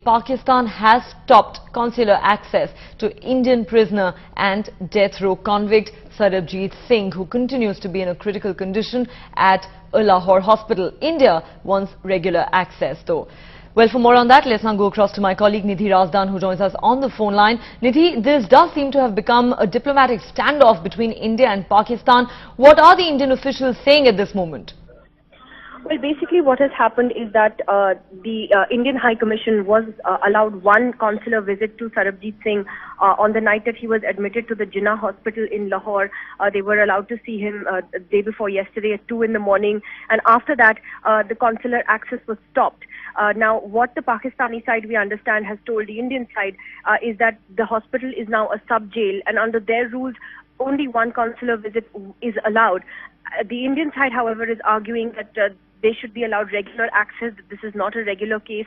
Pakistan has stopped consular access to Indian prisoner and death row convict Sarabjit Singh, who continues to be in a critical condition at a Lahore hospital. India wants regular access though. Well, for more on that, let's now go across to my colleague Nidhi Razdan, who joins us on the phone line. Nidhi, this does seem to have become a diplomatic standoff between India and Pakistan. What are the Indian officials saying at this moment? Well, basically what has happened is that the Indian High Commission was allowed one consular visit to Sarabjit Singh on the night that he was admitted to the Jinnah hospital in Lahore. They were allowed to see him the day before yesterday at 2 in the morning, and after that the consular access was stopped. Now, what the Pakistani side, we understand, has told the Indian side is that the hospital is now a sub-jail, and under their rules only one consular visit is allowed. The Indian side, however, is arguing that they should be allowed regular access. This is not a regular case.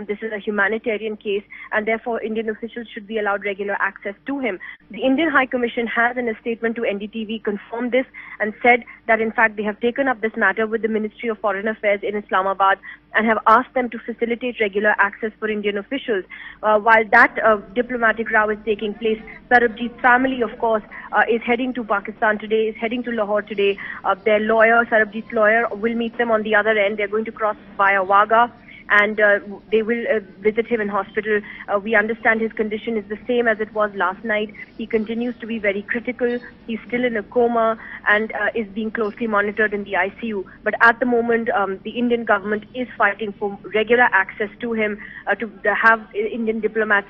This is a humanitarian case, and therefore Indian officials should be allowed regular access to him. The Indian High Commission has, in a statement to NDTV, confirmed this and said that in fact they have taken up this matter with the Ministry of Foreign Affairs in Islamabad and have asked them to facilitate regular access for Indian officials. While that diplomatic row is taking place, Sarabjit's family, of course, is heading to Pakistan today, is heading to Lahore today. Their lawyer, Sarabjit's lawyer, will meet them on the other end. They're going to cross via Wagah, and they will visit him in hospital. We understand his condition is the same as it was last night. He continues to be very critical. He's still in a coma and is being closely monitored in the ICU. But at the moment, the Indian government is fighting for regular access to him, to have Indian diplomats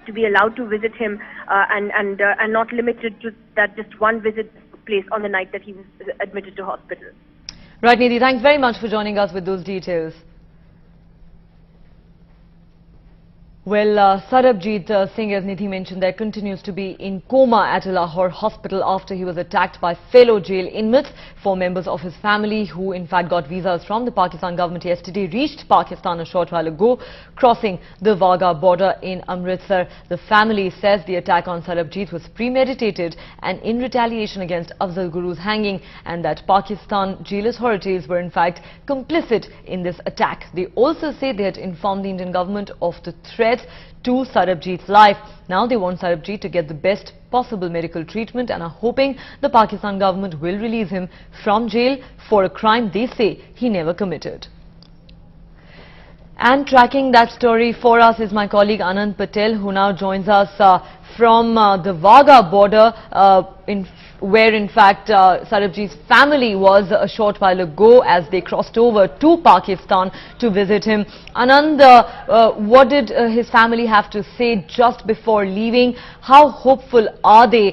to be allowed to visit him, and not limited to that just one visit took place on the night that he was admitted to hospital. Right, Nidhi, thanks very much for joining us with those details. Well, Sarabjit Singh, as Nidhi mentioned, there continues to be in coma at a Lahore hospital after he was attacked by fellow jail inmates. 4 members of his family, who in fact got visas from the Pakistan government yesterday, reached Pakistan a short while ago, crossing the Wagah border in Amritsar. The family says the attack on Sarabjit was premeditated and in retaliation against Afzal Guru's hanging, and that Pakistan jail authorities were in fact complicit in this attack. They also say they had informed the Indian government of the threat to Sarabjit's life. Now they want Sarabjit to get the best possible medical treatment and are hoping the Pakistan government will release him from jail for a crime they say he never committed. And tracking that story for us is my colleague Anand Patel, who now joins us from the Wagah border, where in fact Sarabjit's family was a short while ago as they crossed over to Pakistan to visit him. Anand, what did his family have to say just before leaving? How hopeful are they,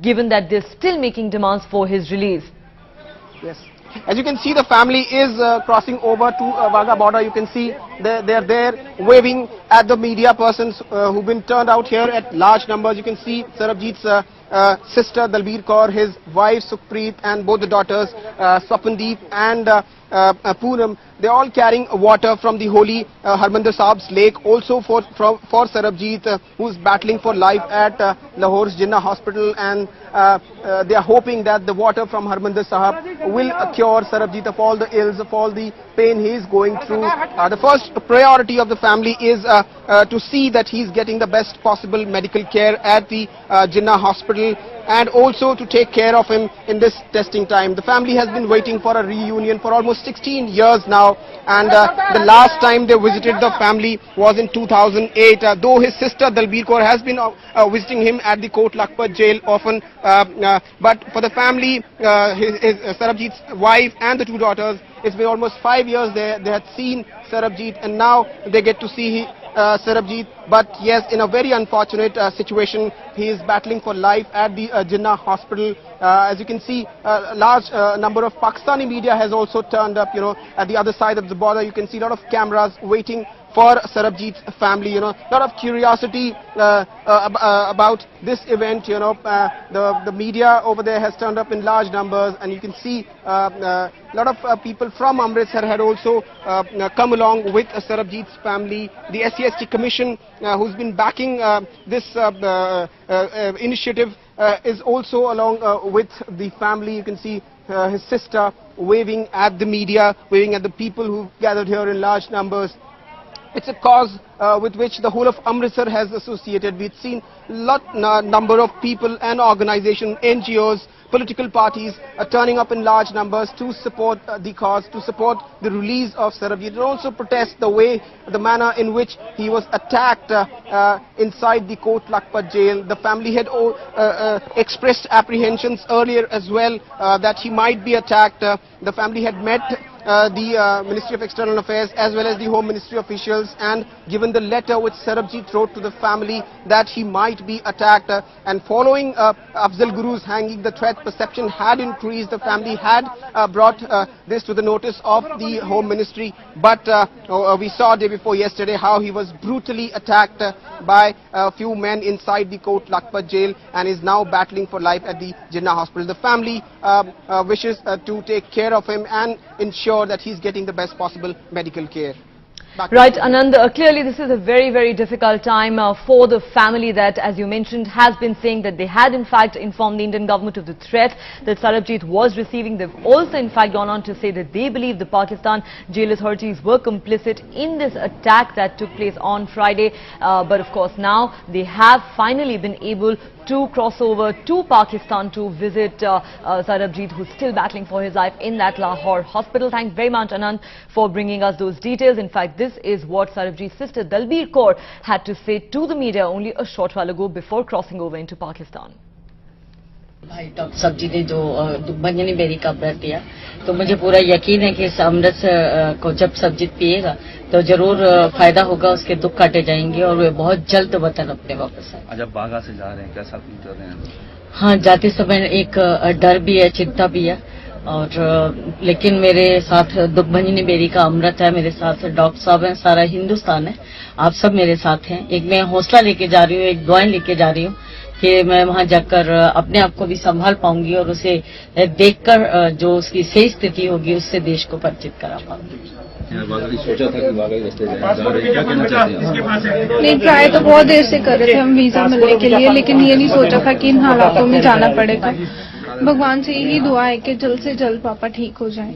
given that they're still making demands for his release? Yes. As you can see, the family is crossing over to Wagah border. You can see they're there waving at the media persons who've been turned out here at large numbers. You can see Sarabjit's sister Dalbir Kaur, his wife Sukhpreet, and both the daughters Swapandeep and Poonam. They're all carrying water from the holy Harmandir Sahib's lake, also for Sarabjit, who's battling for life at Lahore's Jinnah hospital, and they are hoping that the water from Harmandir Sahib will cure Sarabjit of all the ills, of all the pain he is going through. The first priority of the family is to see that he's getting the best possible medical care at the Jinnah hospital, and also to take care of him in this testing time. The family has been waiting for a reunion for almost 16 years now, and the last time they visited the family was in 2008, though his sister Dalbir Kaur has been visiting him at the Kot Lakhpat jail often, but for the family, Sarabjit's wife and the 2 daughters, it's been almost 5 years they had seen Sarabjit, and now they get to see Sarabjit. But yes, in a very unfortunate situation, he is battling for life at the Jinnah hospital. As you can see, a large number of Pakistani media has also turned up, at the other side of the border. You can see a lot of cameras waiting for Sarabjit's family. A lot of curiosity about this event. The media over there has turned up in large numbers, and you can see a lot of people from Amritsar had also come along with Sarabjit's family. The SC/ST Commission, who's been backing this initiative, is also along with the family. You can see his sister waving at the media, waving at the people who gathered here in large numbers. It's a cause with which the whole of Amritsar has associated. We've seen number of people and organizations, NGOs, political parties turning up in large numbers to support the cause, to support the release of Sarabjit, and also protest the manner in which he was attacked inside the Kot Lakhpat jail. The family had expressed apprehensions earlier as well that he might be attacked. The family had met the Ministry of External Affairs as well as the Home Ministry officials and given the letter which Sarabjit wrote to the family that he might be attacked. And following Afzal Guru's hanging, the threat perception had increased. The family had brought this to the notice of the Home Ministry, but we saw day before yesterday how he was brutally attacked by a few men inside the Kot Lakhpat jail and is now battling for life at the Jinnah hospital. The family wishes to take care of him and ensure that he's getting the best possible medical care. Right, Anand, clearly this is a very, very difficult time for the family that, as you mentioned, has been saying that they had in fact informed the Indian government of the threat that Sarabjit was receiving. They've also in fact gone on to say that they believe the Pakistan jail authorities were complicit in this attack that took place on Friday. But of course now they have finally been able to cross over to Pakistan to visit Sarabjit, who's still battling for his life in that Lahore hospital. Thanks very much, Anand, for bringing us those details. In fact, this is what Sarabjit's sister Dalbir Kaur had to say to the media only a short while ago before crossing over into Pakistan. भाई doctor साहब जी ने जो दुखभंजनी berry का व्रत दिया तो मुझे पूरा यकीन है कि इस अमृत को जब सरबजीत पिएगा तो जरूर फायदा होगा, उसके दुख काटे जाएंगे और वे बहुत जल्द वतन अपने वापस आए। आज आप बागा से जा रहे हैं, कैसा फील कर रहे हैं? हाँ, जाते समय एक डर भी है, चिंता भी है, और लेकिन मेरे साथ दुखभंजनी बेरी का अमृत है, मेरे साथ डॉक्टर साहब हैं, सारा हिंदुस्तान है, आप सब मेरे साथ हैं। एक मैं हौसला लेके जा रही हूँ, एक दुआएं लेके जा रही हूँ कि मैं वहां जाकर अपने आप को भी संभाल पाऊंगी और उसे देखकर जो उसकी सही स्थिति होगी उससे देश को परिचित करा पाऊंगी। सोचा था कि वाकई रास्ते जा रहे हैं, क्या कहना चाहते हैं? नहीं, ट्राई तो बहुत देर से कर रहे थे हम वीजा मिलने के लिए, लेकिन ये नहीं सोचा था कि इन हालातों में जाना पड़ेगा। भगवान से यही दुआ है कि जल्द से जल्द पापा ठीक हो जाएं।